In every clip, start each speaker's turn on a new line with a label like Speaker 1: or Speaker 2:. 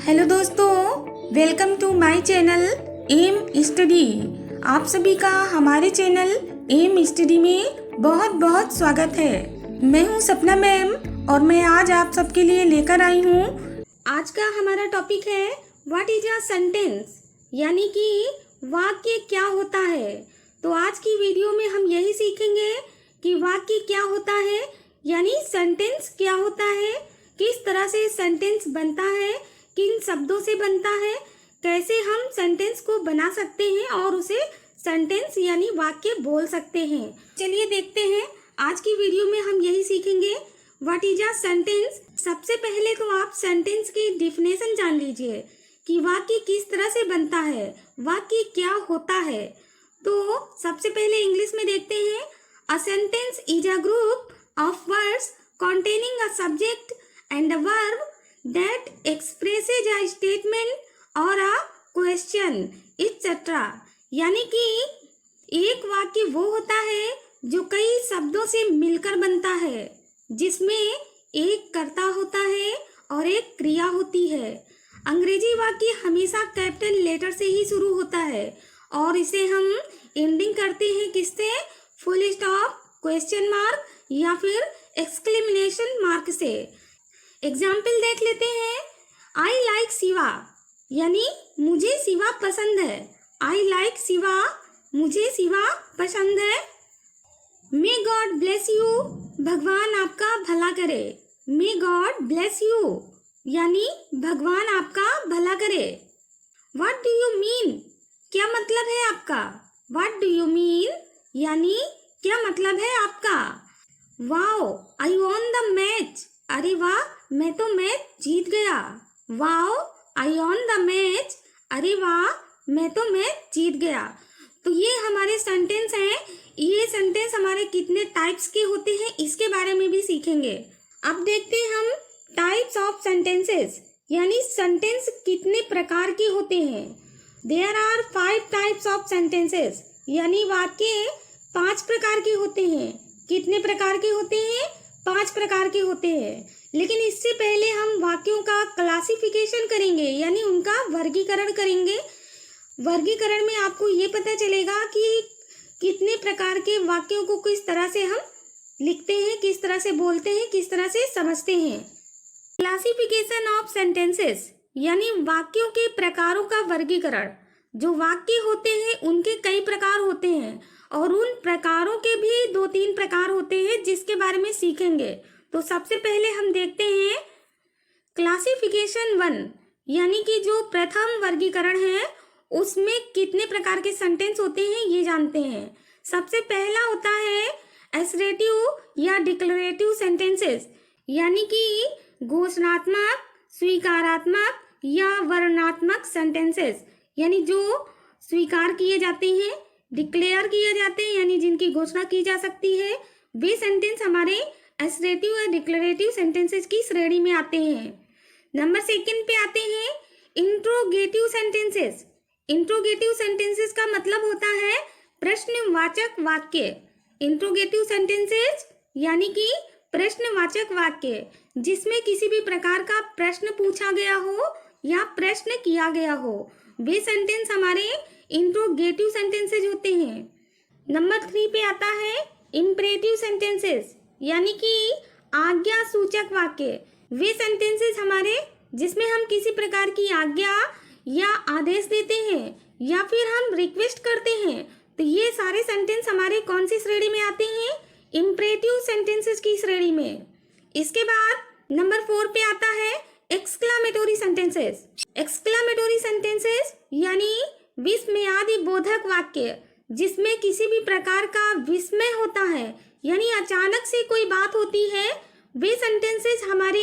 Speaker 1: Hello दोस्तों, welcome to my channel M study. आप सभी का हमारे चैनल एम स्टडी में बहुत बहुत स्वागत है। मैं हूं सपना मैम और मैं आज आप सबके लिए लेकर आई हूं। आज का हमारा टॉपिक है व्हाट इज अ सेंटेंस, यानी कि वाक्य क्या होता है। तो आज की वीडियो में हम यही सीखेंगे कि वाक्य क्या होता है, यानी सेंटेंस क्या होता है, किस तरह से सेंटेंस बनता है, किन शब्दों से बनता है, कैसे हम सेंटेंस को बना सकते हैं और उसे सेंटेंस यानी वाक्य बोल सकते हैं। चलिए देखते हैं, आज की वीडियो में हम यही सीखेंगे व्हाट इज अ सेंटेंस। सबसे पहले तो आप सेंटेंस की डिफिनेशन जान लीजिए कि वाक्य किस तरह से बनता है, वाक्य क्या होता है। तो सबसे पहले इंग्लिश में देखते हैं। A sentence is a group of words containing a subject and a verb that expresses a statement or a question etc. यानी कि एक वाक्य वो होता है जो कई शब्दों से मिलकर बनता है, जिसमें एक कर्ता होता है और एक क्रिया होती है। अंग्रेजी वाक्य हमेशा कैपिटल लेटर से ही शुरू होता है और इसे हम एंडिंग करते हैं किससे? फुल स्टॉप, क्वेश्चन मार्क या फिर एक्सक्लेमेशन मार्क से। एग्जाम्पल देख लेते हैं। आई लाइक शिवा, यानी मुझे शिवा पसंद है। आई लाइक शिवा, मुझे शिवा पसंद है। मे गॉड ब्लेस यू, भगवान आपका भला करे। मे गॉड ब्लेस यू, यानी भगवान आपका भला करे। व्हाट डू यू मीन, क्या मतलब है आपका? व्हाट डू यू मीन, यानी क्या मतलब है आपका? Wow I won the match, अरे वाह मैं तो मैच जीत गया। Wow I won the match, अरे वाह मैं तो मैच जीत गया। तो ये हमारे सेंटेंस हैं। ये सेंटेंस हमारे कितने टाइप्स के होते हैं इसके बारे में भी सीखेंगे। अब देखते हैं हम टाइप्स ऑफ सेंटेंसेस, यानी सेंटेंस कितने प्रकार के होते हैं। There are 5 types of sentences, यानी वाक्य 5 प्रकार के होते हैं। कितने प्रकार के होते हैं? 5 प्रकार के होते हैं। लेकिन इससे पहले हम वाक्यों का क्लासिफिकेशन करेंगे, यानी उनका वर्गीकरण करेंगे। वर्गीकरण में आपको ये पता चलेगा कि कितने प्रकार के वाक्यों को किस तरह से हम लिखते हैं, किस तरह से बोलते हैं, किस तरह से समझते हैं। क्लासिफिकेशन ऑफ सेंटेंसेस, यानी वाक्यों के प्रकारों का वर्गीकरण। जो वाक्य होते हैं उनके कई प्रकार होते हैं और उन प्रकारों के भी 2-3 प्रकार होते हैं जिसके बारे में सीखेंगे। तो सबसे पहले हम देखते हैं क्लासिफिकेशन 1, यानी कि जो प्रथम वर्गीकरण है उसमें कितने प्रकार के सेंटेंस होते हैं ये जानते हैं। सबसे पहला होता है असर्टिव या डिक्लेरेटिव सेंटेंसेस, यानी कि घोषणात्मक, स्वीकारात्मक या वर्णनात्मक सेंटेंसेस, यानी जो स्वीकार किए जाते हैं, डिक्लेयर किए जाते हैं, यानी जिनकी घोषणा की जा सकती है, वे सेंटेंस हमारे असर्टिव या डिक्लेरेटिव सेंटेंसेस की श्रेणी में आते हैं। नंबर 2 पे आते हैं इंट्रोगेटिव सेंटेंसेस। इंट्रोगेटिव सेंटेंसेस का मतलब होता है प्रश्नवाचक वाक्य। इंट्रोगेटिव सेंटेंसेस यानी कि प्रश्नवाचक वाक्य, जिसमें किसी भी प्रकार का प्रश्न पूछा गया हो या प्रश्न किया गया हो, वे सेंटेंस हमारे इंट्रोगेटिव सेंटेंसेस होते हैं। नंबर 3 पे आता है इंपरेटिव सेंटेंसेस, यानी कि आज्ञा सूचक वाक्य। वे सेंटेंसेस हमारे जिसमें हम किसी प्रकार की आज्ञा या आदेश देते हैं या फिर हम रिक्वेस्ट करते हैं, तो ये सारे सेंटेंस हमारे कौन सी श्रेणी में आते हैं? इंपरेटिव सेंटेंसेस की श्रेणी में। इसके बाद नंबर 4 पे आता है एक्सक्लामेटरी सेंटेंसेस। एक्सक्लामेटरी सेंटेंसेस यानी विस्मयादि बोधक वाक्य, जिसमें किसी भी प्रकार का विस्मय होता है, यानी अचानक से कोई बात होती है, वे सेंटेंसेस हमारे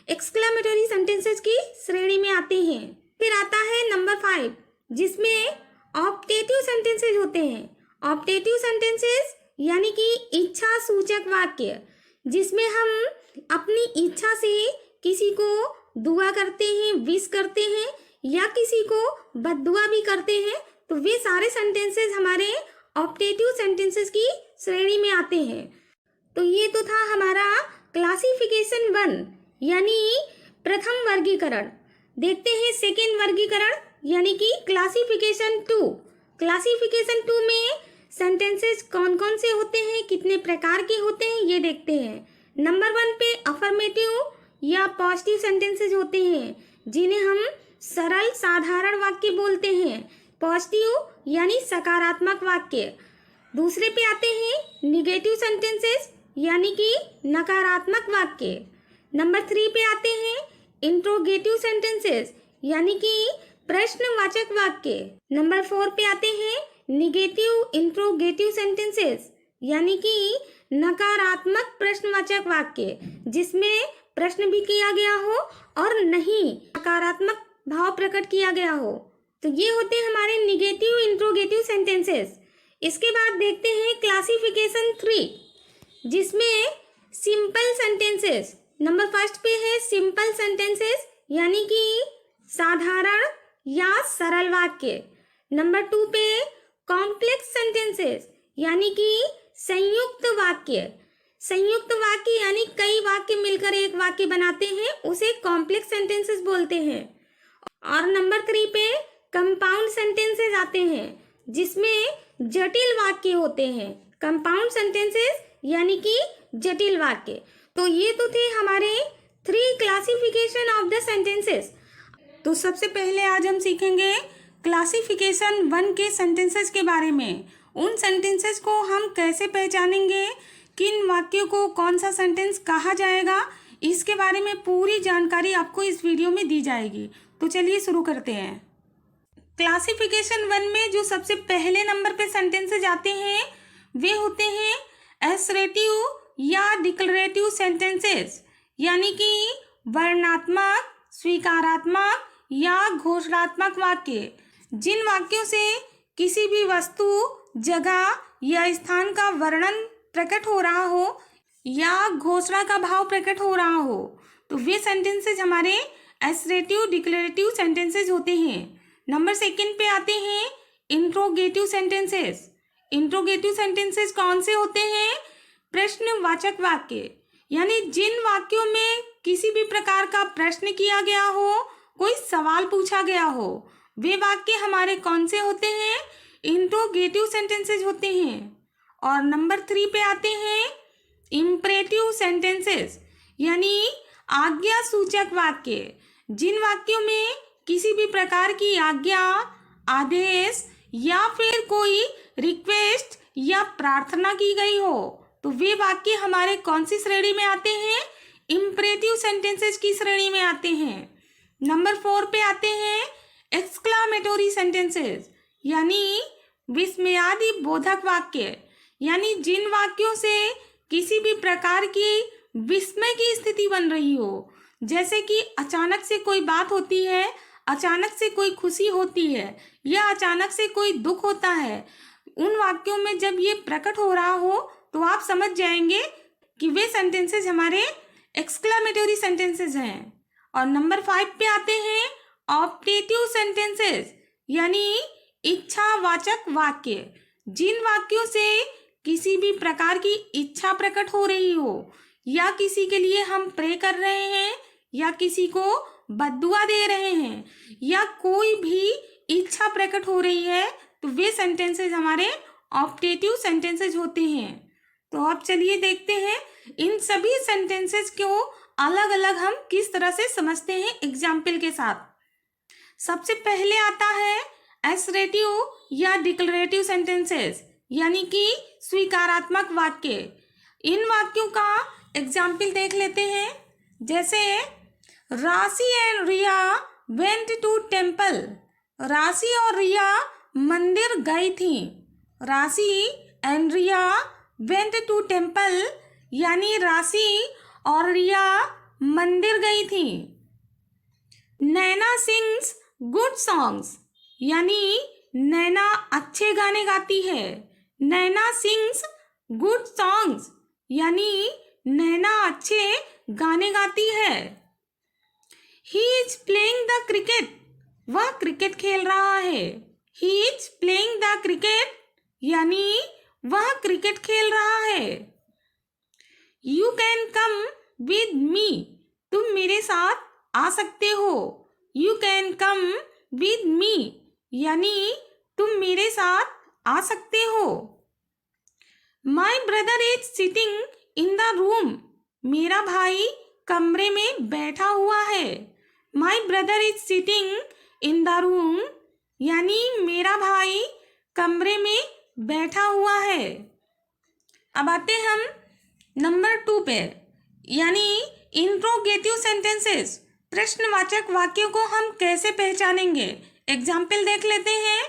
Speaker 1: एक्सक्लामेटरी सेंटेंसेस की श्रेणी में आते हैं। फिर आता है नंबर 5, जिसमें ऑप्टेटिव सेंटेंसेस होते हैं। ऑप्टेटिव सेंटेंसेस यानी कि इच्छा सूचक वाक्य, जिसमें हम अपनी इच्छा से किसी को दुआ करते हैं, विश करते हैं या किसी को बद्दुआ भी करते हैं, तो वे सारे सेंटेंसेस हमारे ऑप्टेटिव सेंटेंसेस की श्रेणी में आते हैं। तो ये तो था हमारा क्लासिफिकेशन 1, यानी प्रथम वर्गीकरण। देखते हैं सेकेंड वर्गीकरण यानी कि क्लासिफिकेशन 2। क्लासिफिकेशन 2 में सेंटेंसेस कौन कौन से होते हैं, कितने प्रकार के होते हैं, ये देखते हैं। नंबर 1 पे अफर्मेटिव या पॉजिटिव सेंटेंसेस होते हैं जिन्हें हम सरल साधारण वाक्य बोलते हैं, पॉजिटिव यानी सकारात्मक वाक्य। दूसरे पे आते हैं निगेटिव सेंटेंसेस यानी कि नकारात्मक वाक्य। नंबर 3 पे आते हैं इंट्रोगेटिव सेंटेंसेस यानी कि प्रश्नवाचक वाक्य। नंबर 4 पे आते हैं निगेटिव इंट्रोगेटिव सेंटेंसेस यानी कि नकारात्मक प्रश्नवाचक वाक्य जिसमें प्रश्न भी किया गया हो और नहीं नकारात्मक भाव प्रकट किया गया हो। तो ये होते हैं हमारे निगेटिव इंट्रोगेटिव सेंटेंसेस। इसके बाद देखते हैं क्लासिफिकेशन 3 जिसमें सिंपल सेंटेंसेस। नंबर 1 पे है सिंपल सेंटेंसेस यानी कि साधारण या सरल वाक्य। नंबर 2 पे कॉम्प्लेक्स सेंटेंसेस यानी कि संयुक्त वाक्य। संयुक्त वाक्य यानी कई वाक्य मिलकर एक वाक्य बनाते हैं, उसे कॉम्प्लेक्स सेंटेंसेस बोलते हैं। और नंबर 3 पे कंपाउंड सेंटेंसेस आते हैं जिसमें जटिल वाक्य होते हैं। कंपाउंड सेंटेंसेस यानी कि जटिल वाक्य। तो ये तो थे हमारे 3 क्लासिफिकेशन ऑफ द सेंटेंसेस। तो सबसे पहले आज हम सीखेंगे क्लासिफिकेशन 1 के सेंटेंसेस के बारे में। उन सेंटेंसेस को हम कैसे पहचानेंगे, किन वाक्यों को कौन सा सेंटेंस कहा जाएगा, इसके बारे में पूरी जानकारी आपको इस वीडियो में दी जाएगी। तो चलिए शुरू करते हैं। क्लासिफिकेशन 1 में जो सबसे पहले नंबर पे सेंटेंसेस आते हैं वे होते हैं असर्टिव या डिक्लेरेटिव सेंटेंसेस यानी कि वर्णनात्मक, स्वीकारात्मक या घोषणात्मक वाक्य। जिन वाक्यों से किसी भी वस्तु, जगह या स्थान का वर्णन प्रकट हो रहा हो या घोषणा का भाव प्रकट हो रहा हो, तो वे सेंटेंसेस हमारे असर्टिव डिक्लेरेटिव सेंटेंसेस होते हैं। नंबर 2 पे आते हैं इंट्रोगेटिव सेंटेंसेस। इंट्रोगेटिव सेंटेंसेस कौन से होते हैं? प्रश्नवाचक वाक्य यानी जिन वाक्यों में किसी भी प्रकार का प्रश्न किया गया हो, कोई सवाल पूछा गया हो, वे वाक्य हमारे कौन से होते हैं? इंट्रोगेटिव सेंटेंसेस होते हैं। और नंबर 3 पे आते हैं इंपरेटिव सेंटेंसेस यानी आज्ञा सूचक वाक्य। जिन वाक्यों में किसी भी प्रकार की आज्ञा, आदेश या फिर कोई रिक्वेस्ट या प्रार्थना की गई हो, तो वे वाक्य हमारे कौन सी श्रेणी में आते हैं? इंपरेटिव सेंटेंसेस की श्रेणी में आते हैं। नंबर 4 पे आते हैं एक्सक्लामेटोरी सेंटेंसेस यानी विस्मयादि बोधक वाक्य यानी जिन वाक्यों से किसी भी प्रकार की विस्मय की स्थिति बन रही हो, जैसे कि अचानक से कोई बात होती है, अचानक से कोई खुशी होती है या अचानक से कोई दुख होता है, उन वाक्यों में जब ये प्रकट हो रहा हो तो आप समझ जाएंगे कि वे सेंटेंसेस हमारे एक्सक्लामेटोरी सेंटेंसेस हैं। और नंबर 5 पे आते हैं ऑप्टेटिव सेंटेंसेस यानी इच्छावाचक वाक्य। जिन वाक्यों से किसी भी प्रकार की इच्छा प्रकट हो रही हो या किसी के लिए हम प्रे कर रहे हैं या किसी को बद्दुआ दे रहे हैं या कोई भी इच्छा प्रकट हो रही है, तो वे सेंटेंसेस हमारे ऑप्टेटिव सेंटेंसेस होते हैं। तो अब चलिए देखते हैं इन सभी सेंटेंसेस को अलग अलग हम किस तरह से समझते हैं एग्जाम्पल के साथ। सबसे पहले आता है असर्टिव या डिक्लेरेटिव सेंटेंसेस यानी कि स्वीकारात्मक वाक्य। इन वाक्यों का एग्जाम्पल देख लेते हैं। जैसे Rashi and Riya went to temple. Rashi और रिया मंदिर गई थी। Rashi and Riya went to temple यानी राशि और रिया मंदिर गई थी। नैना सिंग्स गुड सॉन्ग्स यानी नैना अच्छे गाने गाती है। नैना सिंग्स गुड सॉन्ग्स यानी नैना अच्छे गाने गाती है। He is playing the cricket. वह क्रिकेट खेल रहा है। He is playing the cricket यानी वह क्रिकेट खेल रहा है। You can come with me. तुम मेरे साथ आ सकते हो। You can come with me, यानी तुम मेरे साथ आ सकते हो। My brother is sitting in the room, मेरा भाई कमरे में बैठा हुआ है। My brother is sitting in the room, यानी मेरा भाई कमरे में बैठा हुआ है। अब आते हम नंबर 2 पे, यानी इंट्रोगेटिव सेंटेंसेस, प्रश्नवाचक वाक्यों को हम कैसे पहचानेंगे। एग्जाम्पल देख लेते हैं।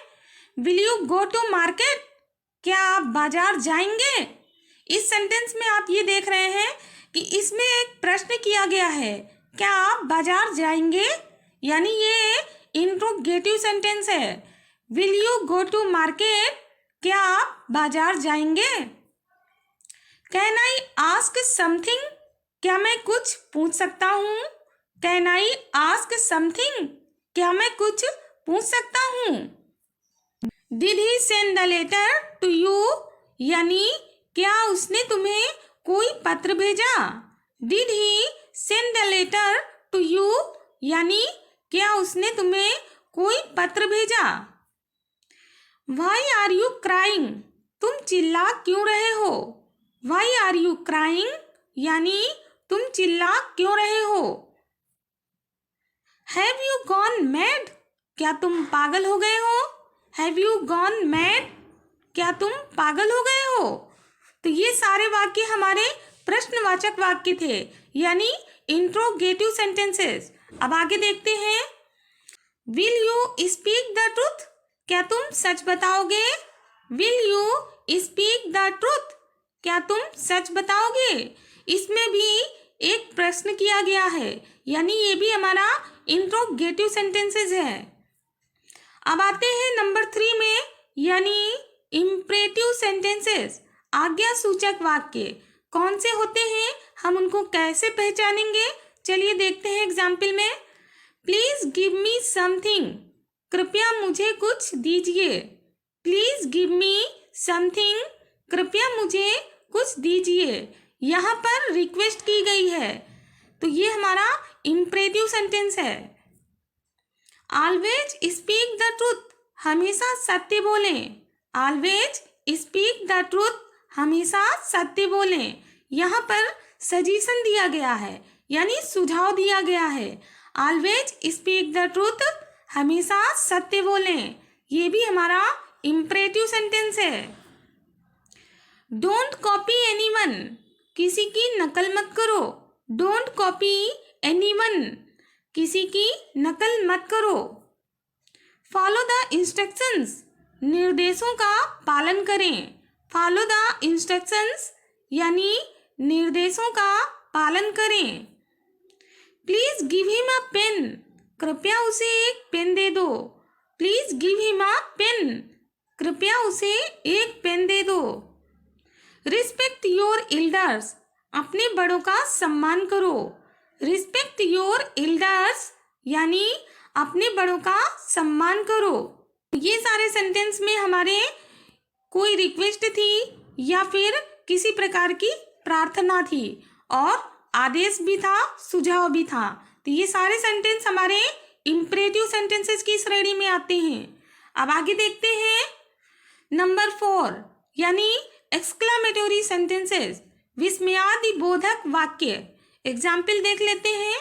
Speaker 1: Will you go to market, क्या आप बाजार जाएंगे। इस सेंटेंस में आप ये देख रहे हैं कि इसमें एक प्रश्न किया गया है, क्या आप बाजार जाएंगे, यानी ये इंट्रोगेटिव सेंटेंस है। Will you go to market, क्या आप बाजार जाएंगे। कैन आई आस्क समथिंग, क्या मैं कुछ पूछ सकता हूँ। कैन आई आस्क समथिंग, क्या मैं कुछ पूछ सकता हूँ। Did he send the letter to you, यानी क्या उसने तुम्हें कोई पत्र भेजा। Did he send the letter to you, यानी क्या उसने तुम्हें कोई पत्र भेजा। वाई आर यू क्राइंग, तुम चिल्ला क्यों रहे हो। वाई आर यू क्राइंग, यानी तुम चिल्ला क्यों रहे हो। हैव यू गॉन मैड, क्या तुम पागल हो गए हो। हैव यू गॉन मैड, क्या तुम पागल हो गए हो। तो ये सारे वाक्य हमारे प्रश्नवाचक वाक्य थे, यानी इंट्रोगेटिव सेंटेंसेस। अब आगे देखते हैं। Will you speak the truth, क्या तुम सच बताओगे। Will you speak the truth, क्या तुम सच बताओगे। इसमें भी एक प्रश्न किया गया है, यानी ये भी हमारा इंट्रोगेटिव सेंटेंसेस है। अब आते हैं नंबर 3 में, यानी इम्परेटिव सेंटेंसेस, आज्ञा सूचक वाक्य कौन से होते हैं, हम उनको कैसे पहचानेंगे। चलिए देखते हैं एग्जाम्पल में। प्लीज गिव मी समथिंग, कृपया मुझे कुछ दीजिए। प्लीज गिव मी समथिंग, कृपया मुझे कुछ दीजिए। यहाँ पर रिक्वेस्ट की गई है, तो ये हमारा इम्परेटिव सेंटेंस है। ऑलवेज स्पीक द ट्रूथ, हमेशा सत्य बोलें। ऑलवेज स्पीक द ट्रूथ, हमेशा सत्य बोलें। यहाँ पर सजेशन दिया गया है, यानी सुझाव दिया गया है। ऑलवेज स्पीक द ट्रूथ, हमेशा सत्य बोलें। ये भी हमारा इम्परेटिव सेंटेंस है। डोंट कॉपी एनीवन, किसी की नकल मत करो। डोंट कॉपी एनीवन, किसी की नकल मत करो। फॉलो द इंस्ट्रक्शंस, निर्देशों का पालन करें। फॉलो द इंस्ट्रक्शंस, यानी निर्देशों का पालन करें। Please give him a pen, कृपया उसे एक पेन दे दो। Please give him a pen, कृपया उसे एक पेन दे दो। रिस्पेक्ट योर एल्डर्स, अपने बड़ों का सम्मान करो। रिस्पेक्ट योर एल्डर्स, यानी अपने बड़ों का सम्मान करो। ये सारे सेंटेंस में हमारे कोई रिक्वेस्ट थी या फिर किसी प्रकार की प्रार्थना थी, और आदेश भी था, सुझाव भी था। तो ये सारे सेंटेंस हमारे इम्परेटिव सेंटेंसेस की श्रेणी में आते हैं। अब आगे देखते हैं नंबर 4, यानी एक्सक्लामेटरी सेंटेंसेस, विस्मयादि बोधक वाक्य। एग्जाम्पल देख लेते हैं।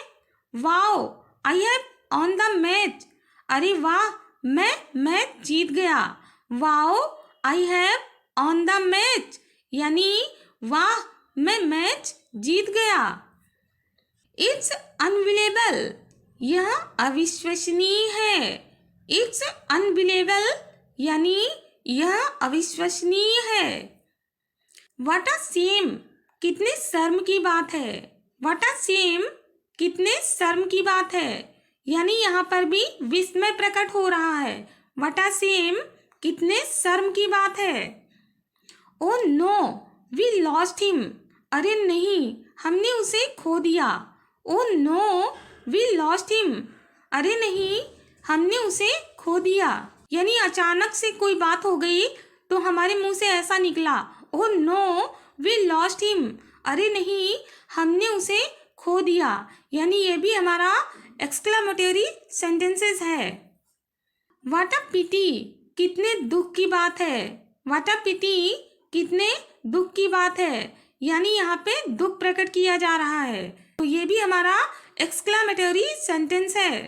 Speaker 1: Wow, I have on the match, अरे वाह, मैं मैच जीत गया। Wow, I have on the match, यानी वाह, मैं मैच जीत गया। इट्स अनबिलीवेबल, यह अविश्वसनीय है। इट्स अनबिलीवेबल, यानी यह अविश्वसनीय है। व्हाट अ शेम, कितने शर्म की बात है। व्हाट अ शेम, कितने शर्म की बात है, यानी यहाँ पर भी विस्मय प्रकट हो रहा है। व्हाट अ शेम, कितने शर्म की बात है। Oh no, we lost him, अरे नहीं, हमने उसे खो दिया। Oh no, we lost him, अरे नहीं, हमने उसे खो दिया। यानी अचानक से कोई बात हो गई तो हमारे मुंह से ऐसा निकला, oh no, we lost him, अरे नहीं, हमने उसे खो दिया। यानी ये भी हमारा एक्सक्लेमेटरी सेंटेंसेस है। व्हाट अ पिटी, कितने दुख की बात है। व्हाट अ पिटी, कितने दुख की बात है, यानी यहाँ पे दुख प्रकट किया जा रहा है, तो ये भी हमारा एक्सक्लेमेटरी सेंटेंस है।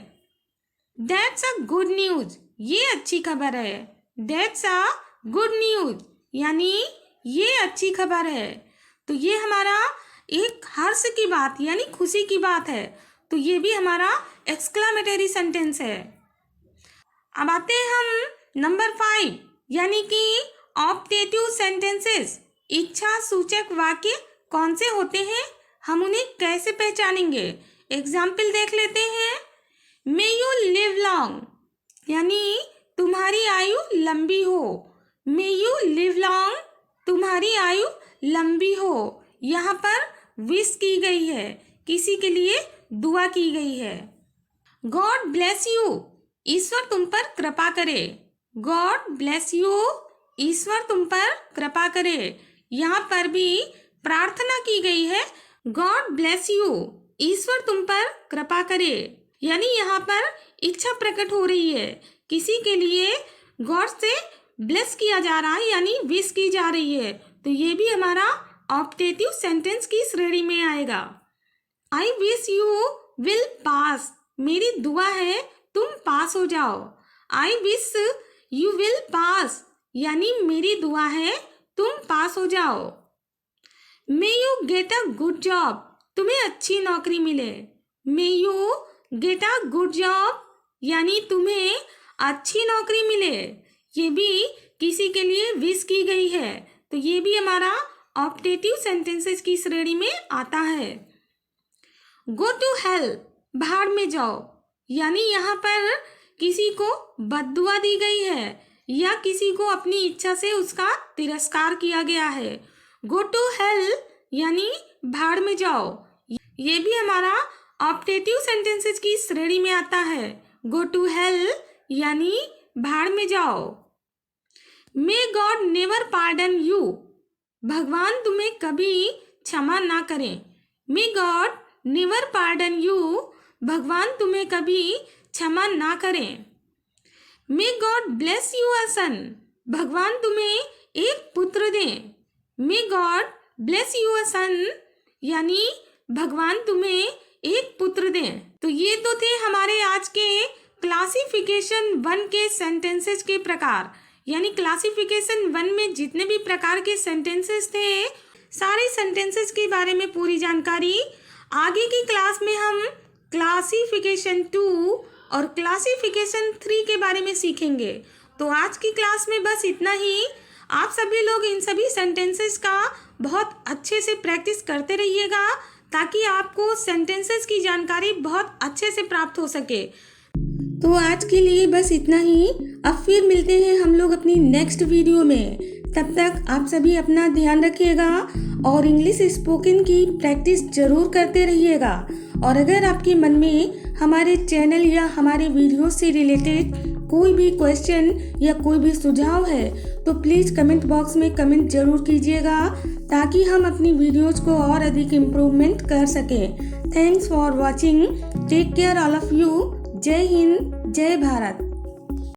Speaker 1: दैट्स अ गुड न्यूज, ये अच्छी खबर है। दैट्स अ गुड न्यूज, यानी ये अच्छी खबर है, तो ये हमारा एक हर्ष की बात यानी खुशी की बात है, तो ये भी हमारा एक्सक्लेमेटरी सेंटेंस है। अब आते हैं हम नंबर 5 यानी कि ऑप्टेटिव सेंटेंसेस। इच्छा सूचक वाक्य कौन से होते हैं, हम उन्हें कैसे पहचानेंगे। एग्जाम्पल देख लेते हैं। मे यू लिव लॉन्ग, यानी तुम्हारी आयु लंबी हो। मे यू लिव लॉन्ग, तुम्हारी आयु लंबी हो। यहाँ पर विश की गई है, किसी के लिए दुआ की गई है। गॉड ब्लेस यू, ईश्वर तुम पर कृपा करे। गॉड ब्लेस यू, ईश्वर तुम पर कृपा करे। यहाँ पर भी प्रार्थना की गई है, गॉड ब्लेस यू, ईश्वर तुम पर कृपा करे, यानी यहाँ पर इच्छा प्रकट हो रही है, किसी के लिए गॉड से ब्लेस किया जा रहा है यानी विश की जा रही है, तो ये भी हमारा ऑप्टेटिव सेंटेंस की श्रेणी में आएगा। I wish you will pass, मेरी दुआ है तुम पास हो जाओ। I wish you will pass, यानी मेरी दुआ है तुम पास हो जाओ। May you get a good job, तुम्हें अच्छी नौकरी मिले। May you get a good job, यानी तुम्हें अच्छी नौकरी मिले, ये भी किसी के लिए विश की गई है, तो ये भी हमारा ऑप्टेटिव सेंटेंसेस की श्रेणी में आता है। गो टू हेल, भाड़ में जाओ, यानी यहाँ पर किसी को बद्दुआ दी गई है या किसी को अपनी इच्छा से उसका तिरस्कार किया गया है। गो टू हेल यानी भाड़ में जाओ, ये भी हमारा ऑप्टेटिव सेंटेंसेस की श्रेणी में आता है। गो टू हेल यानी भाड़ में जाओ। May God never pardon you, भगवान तुम्हें कभी क्षमा ना करें। May God never pardon you, भगवान तुम्हें कभी क्षमा ना करें। May God bless you a son, भगवान तुम्हें एक पुत्र दें। May God bless you a son, यानी भगवान तुम्हें एक पुत्र दें। तो ये तो थे हमारे आज के क्लासिफिकेशन 1 के सेंटेंसेस के प्रकार, यानी क्लासिफिकेशन 1 में जितने भी प्रकार के सेंटेंसेस थे, सारे सेंटेंसेस के बारे में पूरी जानकारी। आगे की क्लास में हम क्लासिफिकेशन 2 और क्लासिफिकेशन 3 के बारे में सीखेंगे। तो आज की क्लास में बस इतना ही। आप सभी लोग इन सभी सेंटेंसेस का बहुत अच्छे से प्रैक्टिस करते रहिएगा, ताकि आपको सेंटेंसेस की जानकारी बहुत अच्छे से प्राप्त हो सके। तो आज के लिए बस इतना ही। अब फिर मिलते हैं हम लोग अपनी नेक्स्ट वीडियो में। तब तक आप सभी अपना ध्यान रखिएगा और इंग्लिश स्पोकन की प्रैक्टिस जरूर करते रहिएगा। और अगर आपके मन में हमारे चैनल या हमारे वीडियो से रिलेटेड कोई भी क्वेश्चन या कोई भी सुझाव है तो प्लीज़ कमेंट बॉक्स में कमेंट जरूर कीजिएगा, ताकि हम अपनी वीडियोज़ को और अधिक इम्प्रूवमेंट कर सकें। Thanks for watching. Take care all of you. जय हिंद, जय भारत।